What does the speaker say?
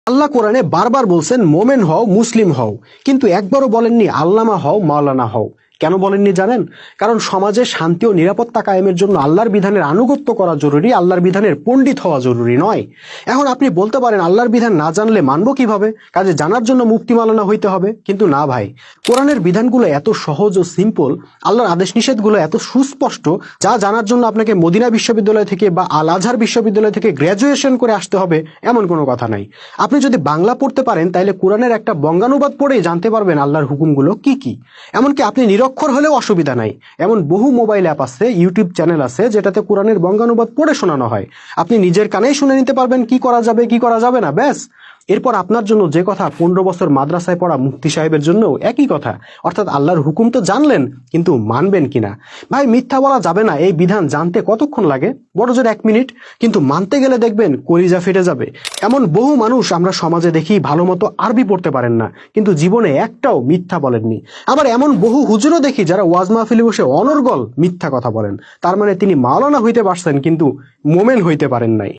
আল্লাহ কোরআনে বারবার বলছেন মোমেন হও, মুসলিম হও, কিন্তু একবারও বলেননি আল্লামা হও, মাওলানা হও। কেন বলেননি জানেন? কারণ সমাজে শান্তি ও নিরাপত্তা কায়েমের জন্য আল্লাহর বিধানের আনুগত্য করা জরুরি, আল্লাহর বিধানের পণ্ডিত হওয়া জরুরি নয়। এখন আপনি বলতে পারেন আল্লাহর বিধান না জানলে মানবো কিভাবে, কাজে জানার জন্য মুফতি মাওলানা হইতে হবে। কিন্তু না ভাই, কোরআনের বিধানগুলো এত সহজ ও সিম্পল, আল্লাহর আদেশ নিষেধগুলো এত সুস্পষ্ট, যা জানার জন্য আপনাকে মদিনা বিশ্ববিদ্যালয় থেকে বা আল আজহার বিশ্ববিদ্যালয় থেকে গ্র্যাজুয়েশন করে আসতে হবে এমন কোনো কথা নাই। আপনি যদি বাংলা পড়তে পারেন তাহলে কোরআনের একটা বঙ্গানুবাদ পড়েই জানতে পারবেন আল্লাহর হুকুমগুলো কি কি। এমনকি আপনি নিরক্ষর হলেও অসুবিধা নাই, এমন বহু মোবাইল অ্যাপ আছে, ইউটিউব চ্যানেল আছে যেটাতে কোরআনের বঙ্গানুবাদ পড়ে শোনানো হয়। আপনি নিজের কানেই শুনে নিতে পারবেন কি করা যাবে কি করা যাবে না, ব্যাস। এরপর আপনার জন্য যে কথা 15 বছর মাদ্রাসায় পড়া মুফতি সাহেবের জন্য একই কথা, অর্থাৎ আল্লাহর হুকুম তো জানলেন, কিন্তু মানবেন কিনা। ভাই মিথ্যা বলা যাবে না, এই বিধান জানতে কতক্ষণ লাগে? বড় জোর 1 মিনিট, কিন্তু মানতে গেলে দেখবেন কলিজা ফেটে যাবে। এমন বহু মানুষ আমরা সমাজে দেখি ভালো মতো আরবি পড়তে পারেন না, কিন্তু জীবনে একটাও মিথ্যা বলেননি। আবার এমন বহু হুজুরও দেখি যারা ওয়াজ মাহফিলে বসে অনর্গল মিথ্যা কথা বলেন। তার মানে তিনি মাওলানা হইতে পারছেন কিন্তু মোমেন হইতে পারেন নাই।